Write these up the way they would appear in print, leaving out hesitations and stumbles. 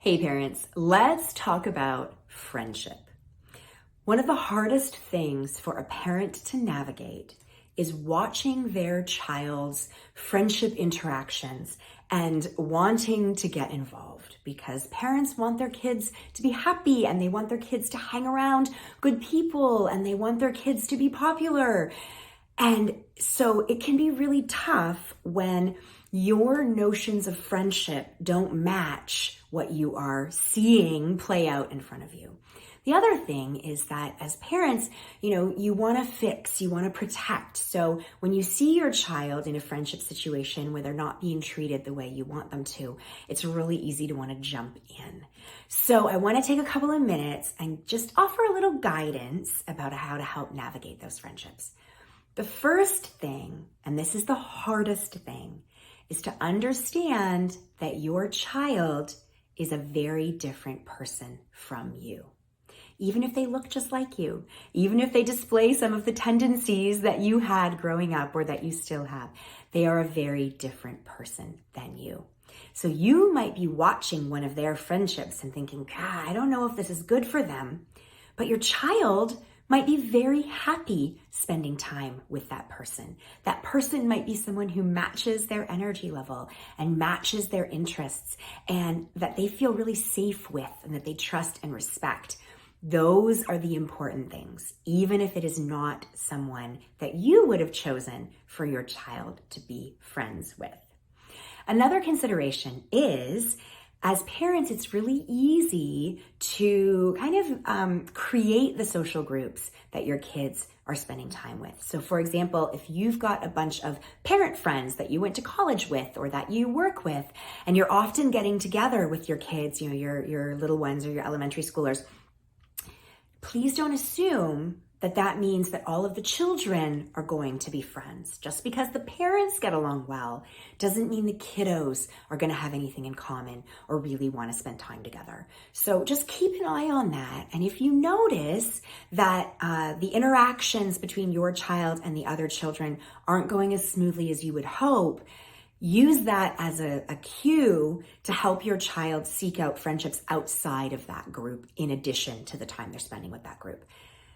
Hey parents, let's talk about friendship. One of the hardest things for a parent to navigate is watching their child's friendship interactions and wanting to get involved because parents want their kids to be happy and they want their kids to hang around good people and they want their kids to be popular. And so it can be really tough when your notions of friendship don't match what you are seeing play out in front of you. The other thing is that as parents, you want to fix, you want to protect. So when you see your child in a friendship situation where they're not being treated the way you want them to, it's really easy to want to jump in. So I want to take a couple of minutes and just offer a little guidance about how to help navigate those friendships. The first thing, and this is the hardest thing, is to understand that your child is a very different person from you. Even if they look just like you, even if they display some of the tendencies that you had growing up or that you still have, they are a very different person than you. So you might be watching one of their friendships and thinking, God, I don't know if this is good for them, but your child might be very happy spending time with that person. That person might be someone who matches their energy level and matches their interests and that they feel really safe with and that they trust and respect. Those are the important things, even if it is not someone that you would have chosen for your child to be friends with. Another consideration is, as parents, it's really easy to kind of create the social groups that your kids are spending time with. So for example, if you've got a bunch of parent friends that you went to college with or that you work with, and you're often getting together with your kids, your little ones or your elementary schoolers, please don't assume that that means that all of the children are going to be friends. Just because the parents get along well doesn't mean the kiddos are going to have anything in common or really want to spend time together. So just keep an eye on that. And if you notice that the interactions between your child and the other children aren't going as smoothly as you would hope, use that as a cue to help your child seek out friendships outside of that group in addition to the time they're spending with that group.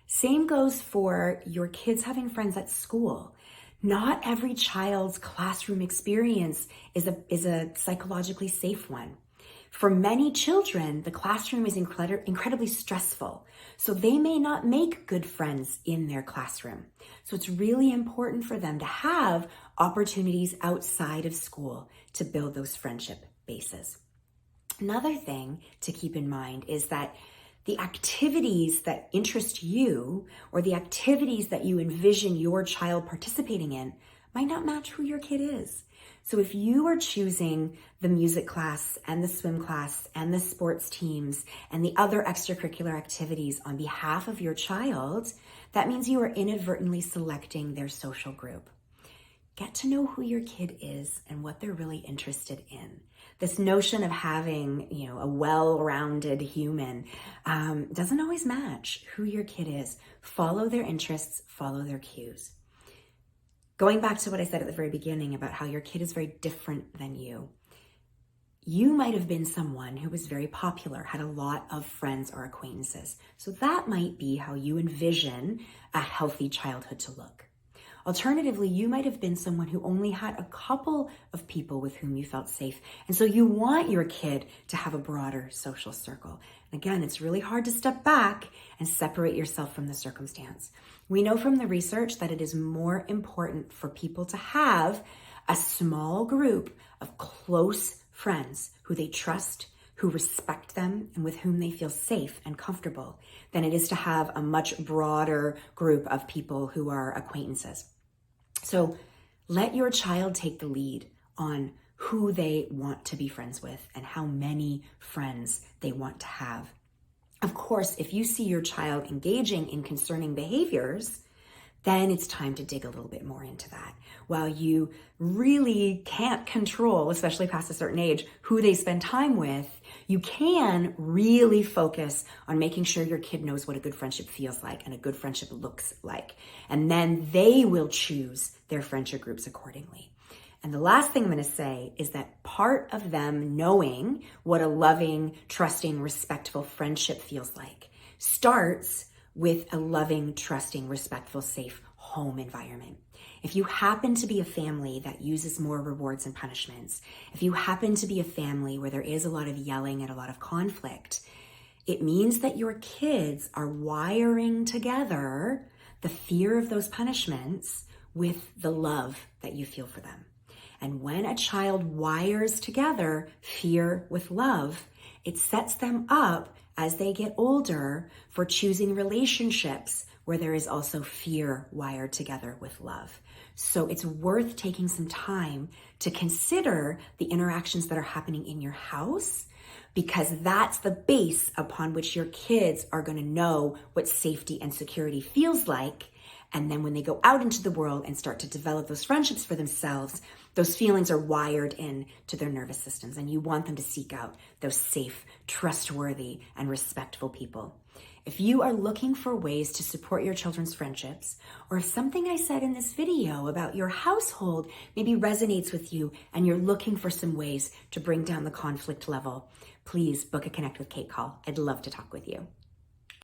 Same goes for your kids having friends at school. Not every child's classroom experience is a psychologically safe one. For many children, the classroom is incredibly stressful, so they may not make good friends in their classroom. So it's really important for them to have opportunities outside of school to build those friendship bases. Another thing to keep in mind is that the activities that interest you or the activities that you envision your child participating in might not match who your kid is. So if you are choosing the music class and the swim class and the sports teams and the other extracurricular activities on behalf of your child, that means you are inadvertently selecting their social group. Get to know who your kid is and what they're really interested in. This notion of having, a well-rounded human doesn't always match who your kid is. Follow their interests, follow their cues. Going back to what I said at the very beginning about how your kid is very different than you, you might have been someone who was very popular, had a lot of friends or acquaintances. So that might be how you envision a healthy childhood to look. Alternatively, you might have been someone who only had a couple of people with whom you felt safe. And so you want your kid to have a broader social circle. And again, it's really hard to step back and separate yourself from the circumstance. We know from the research that it is more important for people to have a small group of close friends who they trust, who respect them, and with whom they feel safe and comfortable than it is to have a much broader group of people who are acquaintances. So let your child take the lead on who they want to be friends with and how many friends they want to have. Of course, if you see your child engaging in concerning behaviors, then it's time to dig a little bit more into that. While you really can't control, especially past a certain age, who they spend time with, you can really focus on making sure your kid knows what a good friendship feels like and a good friendship looks like. And then they will choose their friendship groups accordingly. And the last thing I'm going to say is that part of them knowing what a loving, trusting, respectful friendship feels like starts with a loving, trusting, respectful, safe home environment. If you happen to be a family that uses more rewards and punishments, if you happen to be a family where there is a lot of yelling and a lot of conflict, it means that your kids are wiring together the fear of those punishments with the love that you feel for them. And when a child wires together fear with love, it sets them up as they get older for choosing relationships where there is also fear wired together with love. So it's worth taking some time to consider the interactions that are happening in your house, because that's the base upon which your kids are going to know what safety and security feels like. And then when they go out into the world and start to develop those friendships for themselves, those feelings are wired in to their nervous systems. And you want them to seek out those safe, trustworthy, and respectful people. If you are looking for ways to support your children's friendships, or if something I said in this video about your household maybe resonates with you and you're looking for some ways to bring down the conflict level, please book a Connect with Kate call. I'd love to talk with you.